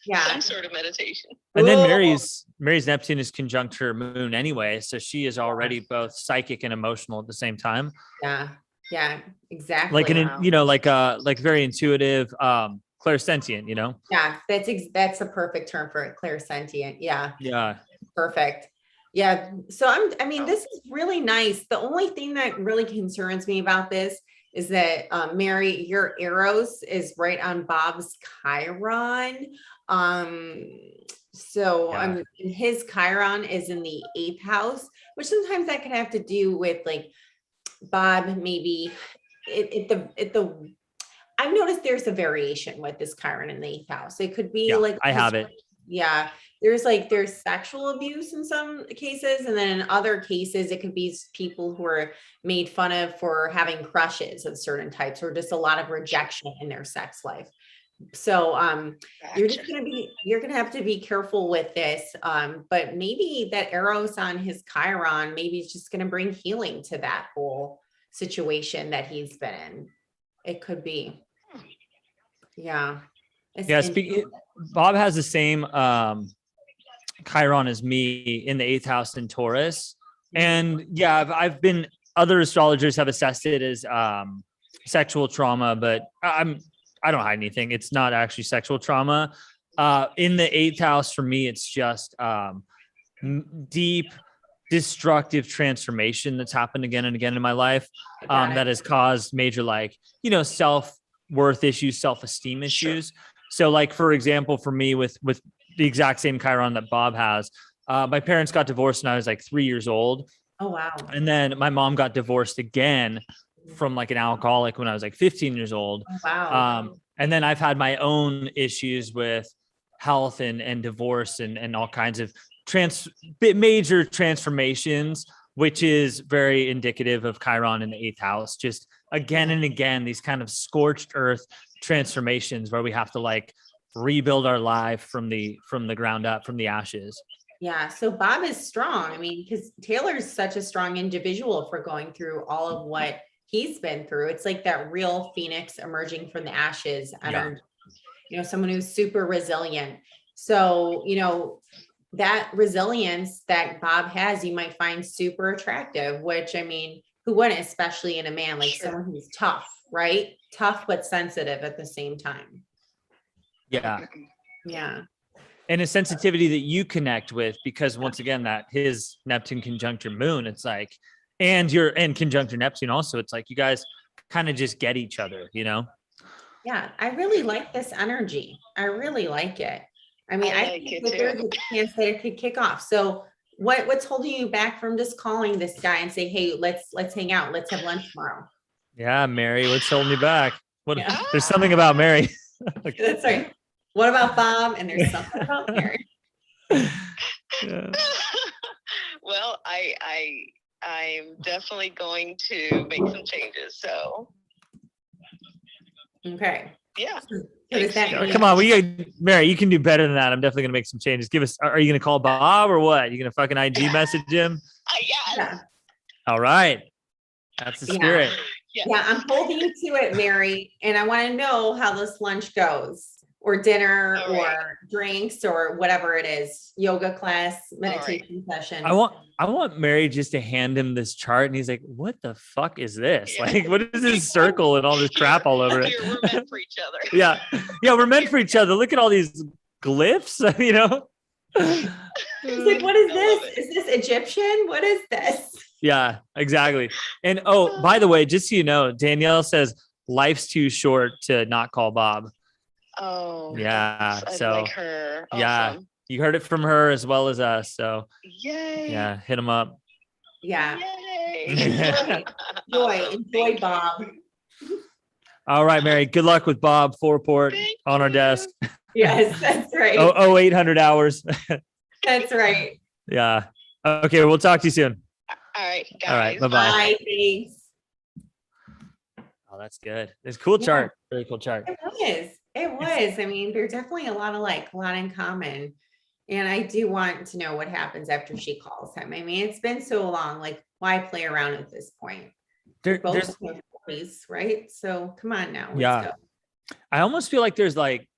Yeah, some sort of meditation. And then Mary's Neptune is conjunct her moon anyway, so she is already both psychic and emotional at the same time. Yeah, exactly. Like very intuitive, clairsentient, you know? Yeah, that's a perfect term for it, clairsentient. Yeah. Perfect. Yeah. So this is really nice. The only thing that really concerns me about this is that Mary, your Eros is right on Bob's Chiron. His Chiron is in the 8th house, which sometimes that can have to do with like Bob, maybe I've noticed there's a variation with this Chiron in the 8th house. It could be I have it. Yeah. There's sexual abuse in some cases. And then in other cases, it could be people who are made fun of for having crushes of certain types, or just a lot of rejection in their sex life. So you're going to have to be careful with this. But maybe that Eros on his Chiron, maybe it's just going to bring healing to that whole situation that he's been in. It could be. Yeah. Bob has the same Chiron as me in the 8th house in Taurus. And other astrologers have assessed it as sexual trauma, but I don't hide anything. It's not actually sexual trauma. In the 8th house for me, it's just deep destructive transformation that's happened again and again in my life that has caused major self-worth issues, self-esteem issues. So like, for example, for me with the exact same Chiron that Bob has, my parents got divorced when I was like 3 years old. Oh, wow. And then my mom got divorced again from like an alcoholic when I was like 15 years old. Oh, wow. And then I've had my own issues with health and divorce and all kinds of major transformations, which is very indicative of Chiron in the 8th house. Just again and again, these kind of scorched earth transformations where we have to like rebuild our life from the ground up, from the ashes. Yeah. So Bob is strong. I mean, because Taylor's such a strong individual for going through all of what he's been through. It's like that real phoenix emerging from the ashes. Someone who's super resilient. So, that resilience that Bob has, you might find super attractive, which I mean, who wouldn't, especially in a man, like Sure. someone who's tough, right? Tough, but sensitive at the same time. Yeah. Yeah. And a sensitivity that you connect with, because once again, that his Neptune conjunct your moon, it's like, and conjunct your Neptune also, it's like you guys kind of just get each other, you know? Yeah. I really like this energy. I really like it. I mean, I I like think it that too. there's a chance that it could kick off. So what's holding you back from just calling this guy and say, hey, let's hang out. Let's have lunch tomorrow. Yeah, Mary, what's holding you back? What? Yeah. There's something about Mary. That's right. What about Bob? And there's something about Mary. Yeah. Well, I'm definitely going to make some changes. So Okay. yeah. So does that mean- Come on, Mary, you can do better than that. I'm definitely gonna make some changes. Are you gonna call Bob or what? You gonna fucking IG message him? Yes. Yeah. All right. That's the Yeah. spirit. Yes. Yeah, I'm holding you to it, Mary, and I want to know how this lunch goes, or dinner, All right. or drinks, or whatever it is, yoga class, meditation session. I want Mary just to hand him this chart and he's like, what the fuck is this? Yeah. Like, what is this circle and all this crap all over it? Here, we're meant for each other. Yeah. Yeah, we're meant for each other. Look at all these glyphs, you know? He's like, what is I love this? it. Is this Egyptian? What is this? Yeah, exactly. And oh, by the way, just so you know, Danielle says life's too short to not call Bob. Oh, Yeah, I so, like her. yeah. Awesome. You heard it from her as well as us. So Yay. yeah, hit him up. Yeah. Yay. Enjoy, Bob. All right, Mary. Good luck with Bob. Full report Thank on our you. desk. Yes, that's right. Oh, 800 hours. That's right. Yeah. Okay. We'll talk to you soon. All right, guys. All right, bye-bye. Bye. Thanks. Oh, that's good. It's a cool Yeah. chart. Very cool chart. It was. It was. I mean, there's definitely a lot in common. And I do want to know what happens after she calls him. I mean, it's been so long. Like, why play around at this point? There's, Both in their 40s, right? So come on now. Let's Yeah. go. I almost feel like there's like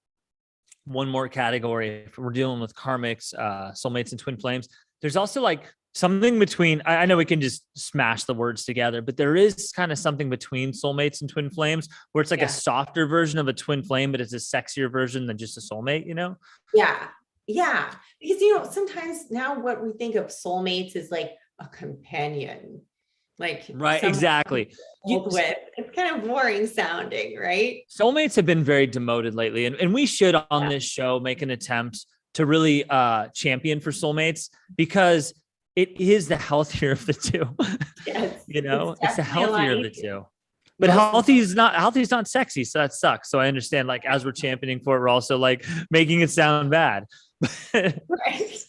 one more category if we're dealing with karmics, soulmates and twin flames. There's also like something between, I know we can just smash the words together, but there is kind of something between soulmates and twin flames where it's like Yeah. a softer version of a twin flame, but it's a sexier version than just a soulmate, you know? Yeah. Yeah. Because, sometimes now what we think of soulmates is like a companion. Like, Right. someone Exactly. to hold with. It's kind of boring sounding, right? Soulmates have been very demoted lately. And we should on Yeah. this show make an attempt to really champion for soulmates because it is the healthier of the two. Yes. It's the definitely a lot healthier of the easier. two. But Most- healthy is not sexy. So that sucks. So I understand, like, as we're championing for it, we're also like making it sound bad. Right.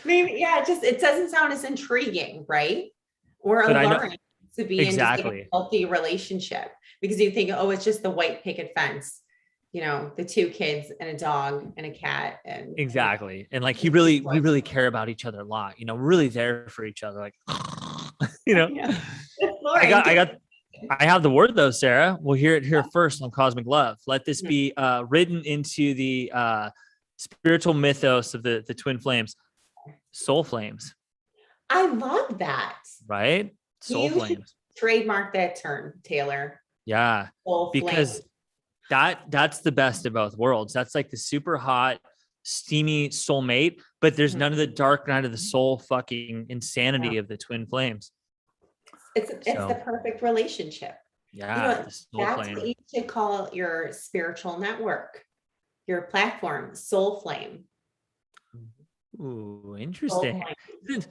Maybe, yeah, it doesn't sound as intriguing, right? Or But I know- alluring to be in just like Exactly. a healthy relationship because you think, oh, it's just the white picket fence, the 2 kids and a dog and a cat and Exactly. And like we really care about each other a lot, we're really there for each other. Like, Yeah. I have the word though, Sarah. We'll hear it here first on Cosmic Love. Let this be written into the spiritual mythos of the twin flames, soul flames, I love that. right? Soul You should flames. trademark that term, Taylor. Yeah. Soul Because flame. that's the best of both worlds. That's like the super hot, steamy soulmate, but there's none of the dark night of the soul fucking insanity of the twin flames. It's So- the perfect relationship. Yeah. the soul That's flame. what you should call your spiritual network, your platform, Soul Flame. Ooh, Soul interesting. Flame.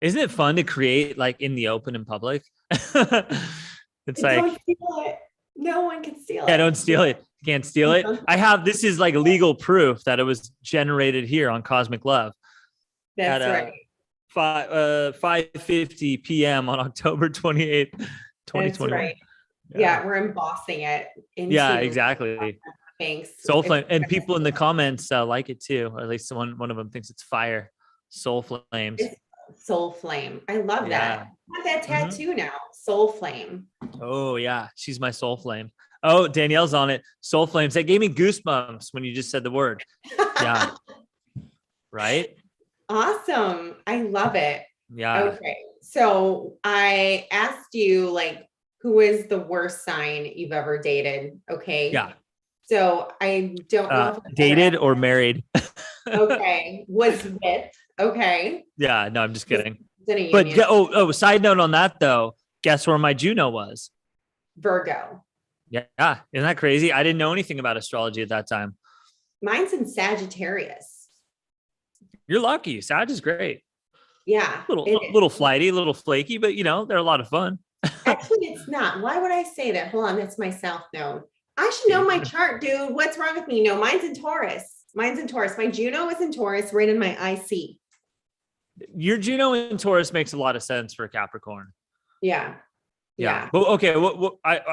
Isn't it fun to create like in the open in public? It's like, Don't steal it. No one can steal it. yeah, don't steal it. You can't steal it. This is like legal proof that it was generated here on Cosmic Love. That's at, right. 5:50 p.m. on October 28th, That's 2021. right. Yeah, we're embossing it into Yeah, exactly. things. Soul It's- flame, and people in the comments like it too, or at least one of them thinks it's fire. Soul flames. It's Soul Flame. I love Yeah. that. I have that Mhm. tattoo now. Soul Flame. Oh yeah, she's my soul flame. Oh, Danielle's on it. Soul flames. That gave me goosebumps when you just said the word. Yeah. Right. Awesome. I love it. Yeah. Okay. So I asked you like who is the worst sign you've ever dated? Okay. Yeah. So I don't know if I've ever Dated asked- or married. okay. Was with. Okay. Yeah, no, I'm just kidding. Was in a But union. side note on that though, guess where my Juno was? Virgo. Yeah, isn't that crazy? I didn't know anything about astrology at that time. Mine's in Sagittarius. You're lucky. Sag is great. Yeah. Little it is. little flighty, a little flaky, but they're a lot of fun. Actually, it's not. Why would I say that? Hold on, that's my south node. I should know my chart, dude. What's wrong with me? No, mine's in Taurus. Mine's in Taurus. My Juno is in Taurus, right in my IC. Your Juno in Taurus makes a lot of sense for Capricorn. Yeah. Yeah. Well, okay.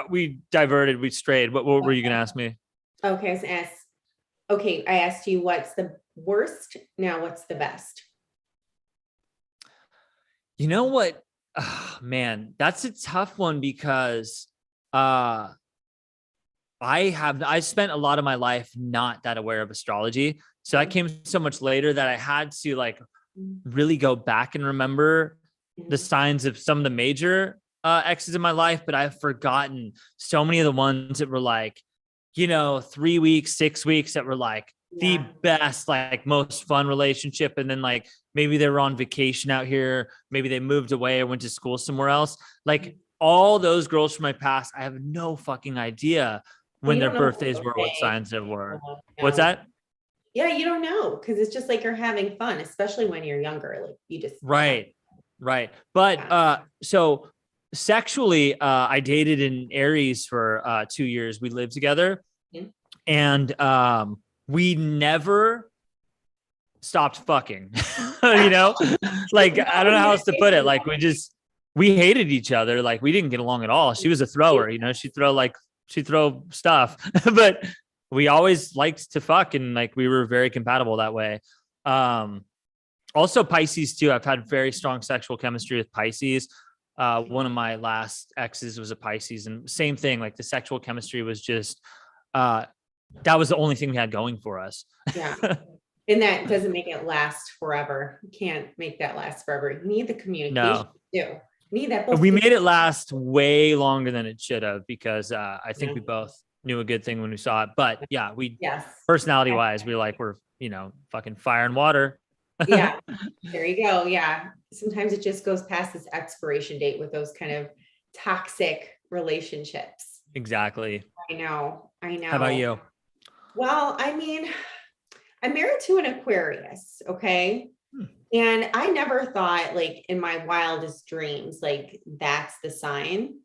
We diverted. We strayed. What were you going to ask me? Okay. I asked you what's the worst. Now, what's the best? You know what? Oh, man, that's a tough one because I spent a lot of my life not that aware of astrology. So that came so much later that I had to like really go back and remember the signs of some of the major exes in my life, but I've forgotten so many of the ones that were like, 3 weeks, 6 weeks that were like the best, like most fun relationship. And then like, maybe they were on vacation out here. Maybe they moved away or went to school somewhere else. Like all those girls from my past, I have no fucking idea when their birthdays were, what signs they were. What's that? Yeah, you don't know because it's just like you're having fun, especially when you're younger. Like you just right. But so sexually, I dated in Aries for 2 years. We lived together, and we never stopped fucking. Like I don't know how else to put it. Like we hated each other. Like we didn't get along at all. She was a thrower. She'd throw stuff, but we always liked to fuck, and like we were very compatible that way. Also Pisces too. I've had very strong sexual chemistry with Pisces. One of my last exes was a Pisces, and same thing. Like the sexual chemistry was just that was the only thing we had going for us. Yeah. And that doesn't make it last forever. You can't make that last forever. You need the communication too. You need that. We made it last way longer than it should have because I think we both knew a good thing when we saw it. But yeah, personality wise, we're fucking fire and water. Yeah. There you go. Yeah. Sometimes it just goes past this expiration date with those kind of toxic relationships. Exactly. I know. How about you? Well, I mean, I'm married to an Aquarius. Okay. And I never thought like in my wildest dreams, like that's the sign,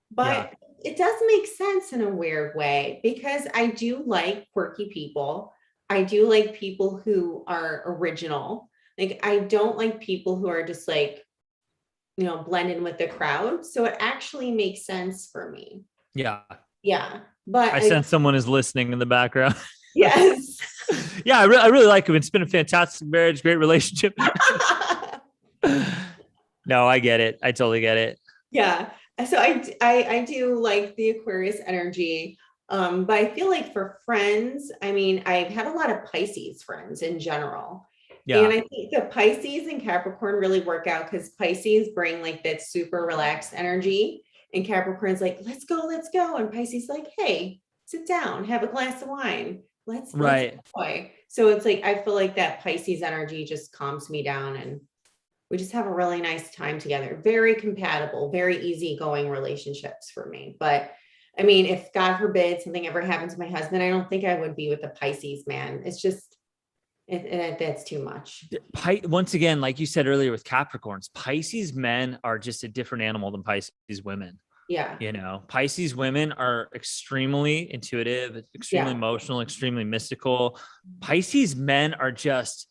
but it does make sense in a weird way because I do like quirky people. I do like people who are original. Like I don't like people who are just like, blend in with the crowd. So it actually makes sense for me. Yeah. Yeah. But I sense someone is listening in the background. Yes. Yeah, I really like him. It's been a fantastic marriage, great relationship. No, I get it. I totally get it. Yeah. So I do like the Aquarius energy. But I feel like for friends, I mean, I've had a lot of Pisces friends in general. Yeah. And I think the Pisces and Capricorn really work out because Pisces bring like that super relaxed energy. And Capricorn's like, let's go. And Pisces like, hey, sit down, have a glass of wine. Let's enjoy. So it's like, I feel like that Pisces energy just calms me down and we just have a really nice time together. Very compatible, very easygoing relationships for me. But I mean, if God forbid something ever happened to my husband, I don't think I would be with a Pisces man. It's just, that's too much. Once again, like you said earlier with Capricorns, Pisces men are just a different animal than Pisces women. Yeah. Pisces women are extremely intuitive, extremely emotional, extremely mystical. Pisces men are just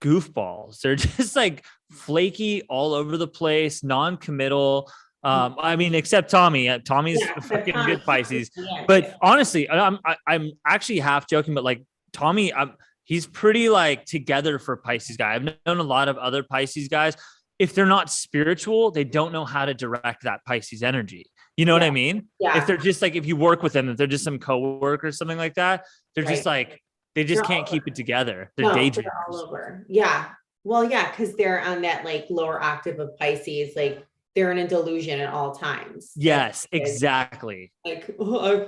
goofballs. They're just like flaky all over the place, non-committal. I mean, except Tommy. Tommy's a fucking good Pisces. But honestly, I'm actually half joking, but like Tommy, he's pretty like together for a Pisces guy. I've known a lot of other Pisces guys. If they're not spiritual, they don't know how to direct that Pisces energy. You know what I mean? Yeah. If they're just like, if you work with them, if they're just some coworker or something like that, they're just like, they just can't keep it together. They're daydreamers. They're all over. Yeah. Well, yeah, because they're on that like lower octave of Pisces, like they're in a delusion at all times. Yes, It's exactly. like, oh, I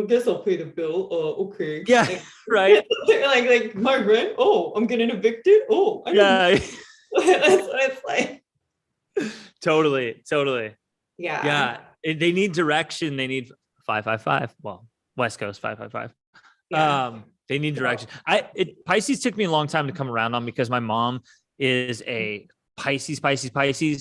guess I'll pay the bill. Okay. Yeah, Like, right. like my rent. Oh, I'm getting evicted. Oh, I didn't. Yeah, That's what it's like. totally. Yeah. Yeah, they need direction. They need 555. Well, West Coast 555. Yeah. They need direction. Pisces took me a long time to come around on because my mom is a Pisces,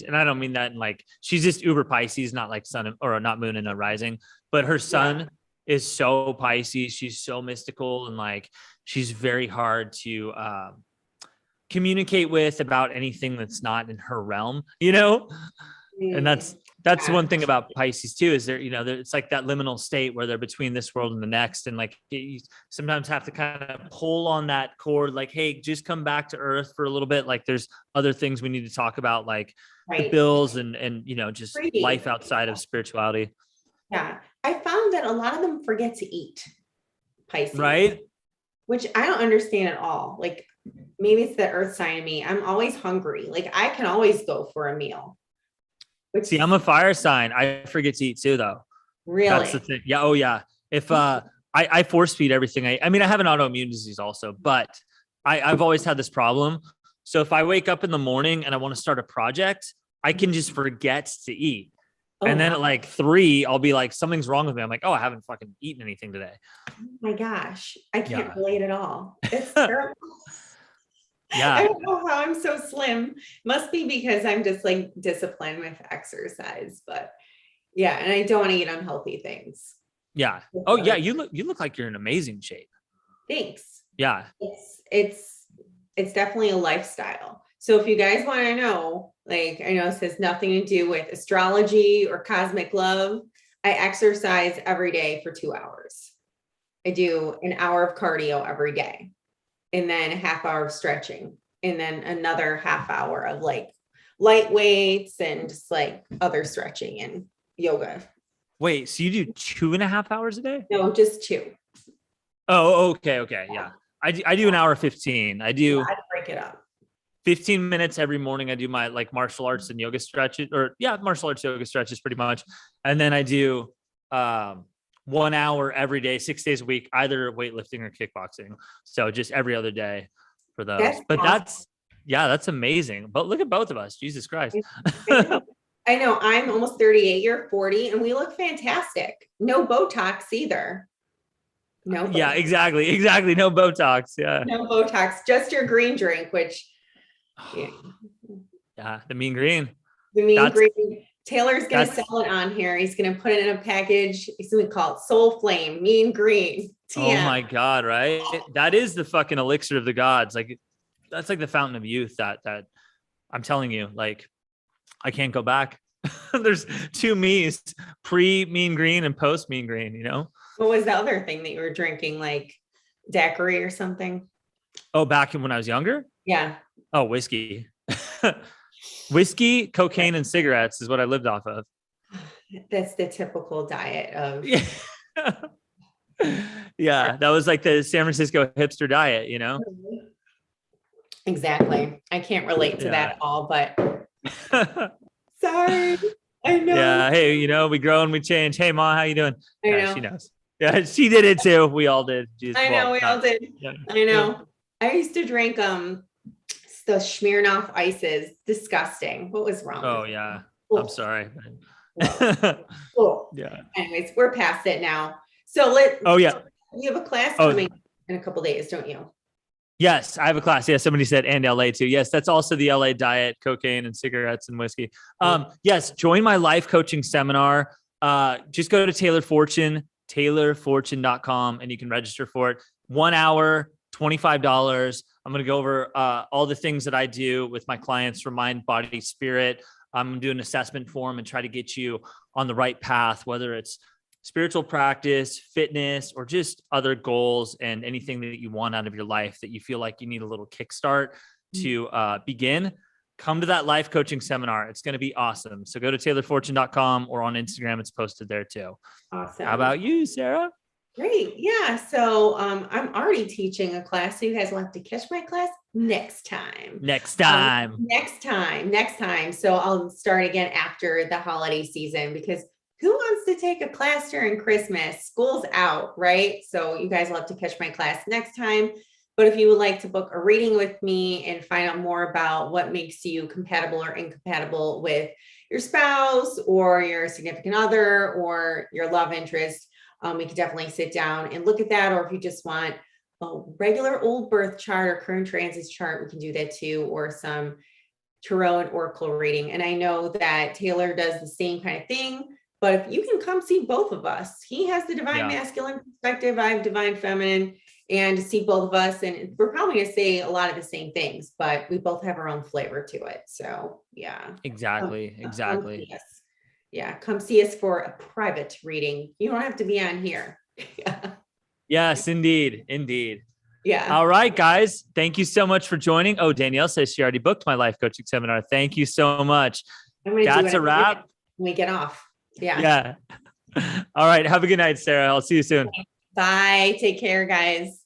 and I don't mean that in like she's just uber Pisces, not like sun or not moon in a rising, but her sun is so Pisces. She's so mystical and like she's very hard to communicate with about anything that's not in her realm, you know? And that's one thing about Pisces too, is it's like that liminal state where they're between this world and the next. And like, you sometimes have to kind of pull on that cord, like, hey, just come back to earth for a little bit. Like there's other things we need to talk about, like the bills and just life outside of spirituality. Yeah. I found that a lot of them forget to eat, Pisces. Right. Which I don't understand at all. Like maybe it's the earth sign in me. I'm always hungry. Like I can always go for a meal. See, I'm a fire sign. I forget to eat too, though. Really? That's the thing. Yeah. Oh, yeah. If I force feed everything. I mean, I have an autoimmune disease also, but I've always had this problem. So if I wake up in the morning and I want to start a project, I can just forget to eat. And then at like 3, I'll be like, something's wrong with me. I'm like, oh, I haven't fucking eaten anything today. Oh my gosh. I can't relate at all. It's terrible. Yeah. I don't know how I'm so slim. Must be because I'm just like disciplined with exercise, but yeah. And I don't eat unhealthy things. Yeah. Oh yeah. You look like you're in amazing shape. Thanks. Yeah. It's definitely a lifestyle. So if you guys want to know, like, I know this has nothing to do with astrology or cosmic love. I exercise every day for 2 hours. I do an hour of cardio every day. And then a half hour of stretching, and then another half hour of like light weights and just like other stretching and yoga. Wait, so you do 2.5 hours a day? No, just 2. Oh, okay. Yeah. I do an hour 15. I do I break it up. 15 minutes every morning. I do my like martial arts and yoga stretches, martial arts yoga stretches pretty much. And then I do 1 hour every day, 6 days a week, either weightlifting or kickboxing. So just every other day for those. That's that's amazing. But look at both of us. Jesus Christ. I know. I'm almost 38, you're 40, and we look fantastic. No Botox either. No. Botox. Yeah, exactly. No Botox. Yeah. No Botox, just your green drink, which the mean green. The mean green. Taylor's going to sell it on here. He's going to put it in a package. He's going to call it Soul Flame, Mean Green. TM. Oh my God. Right. That is the fucking elixir of the gods. Like that's like the fountain of youth that I'm telling you, like, I can't go back. There's 2 me's, pre Mean Green and post Mean Green, you know? What was the other thing that you were drinking? Like daiquiri or something? Oh, back when I was younger? Yeah. Oh, whiskey. Whiskey, cocaine, and cigarettes is what I lived off of. That's the typical diet of. Yeah, that was like the San Francisco hipster diet, you know? Exactly. I can't relate to that at all, but sorry. I know. Yeah. Hey, we grow and we change. Hey, Ma, how you doing? I know. She knows. Yeah, she did it too. We all did. I know. We all did. Yeah. I know. I used to drink the Smirnoff ices. Disgusting. What was wrong? Oh yeah. I'm sorry. Cool. Yeah. Anyways, we're past it now. So you have a class coming in a couple days, don't you? Yes, I have a class. Yeah, somebody said and LA too. Yes, that's also the LA diet, cocaine and cigarettes and whiskey. Yes, join my life coaching seminar. Just go to taylorfortune.com and you can register for it. 1 hour, $25. I'm going to go over all the things that I do with my clients for mind, body, spirit. I'm going to do an assessment form and try to get you on the right path, whether it's spiritual practice, fitness, or just other goals and anything that you want out of your life that you feel like you need a little kickstart to begin. Come to that life coaching seminar. It's going to be awesome. So go to taylorfortune.com or on Instagram. It's posted there too. Awesome. How about you, Sarah? Great. Yeah. So I'm already teaching a class. So you guys will have to catch my class next time. Next time. Next time. So I'll start again after the holiday season because who wants to take a class during Christmas? School's out, right? So you guys will have to catch my class next time. But if you would like to book a reading with me and find out more about what makes you compatible or incompatible with your spouse or your significant other or your love interest, we could definitely sit down and look at that. Or if you just want a regular old birth chart or current transits chart, we can do that too, or some tarot and oracle reading. And I know that Taylor does the same kind of thing, but if you can come see both of us, he has the divine masculine perspective, I have divine feminine, and to see both of us. And we're probably going to say a lot of the same things, but we both have our own flavor to it. So yeah. Exactly. Yeah, come see us for a private reading. You don't have to be on here. Yeah. Yes, indeed. Yeah. All right, guys. Thank you so much for joining. Oh, Danielle says she already booked my life coaching seminar. Thank you so much. That's a wrap. When we get off. Yeah. All right. Have a good night, Sarah. I'll see you soon. Bye. Take care, guys.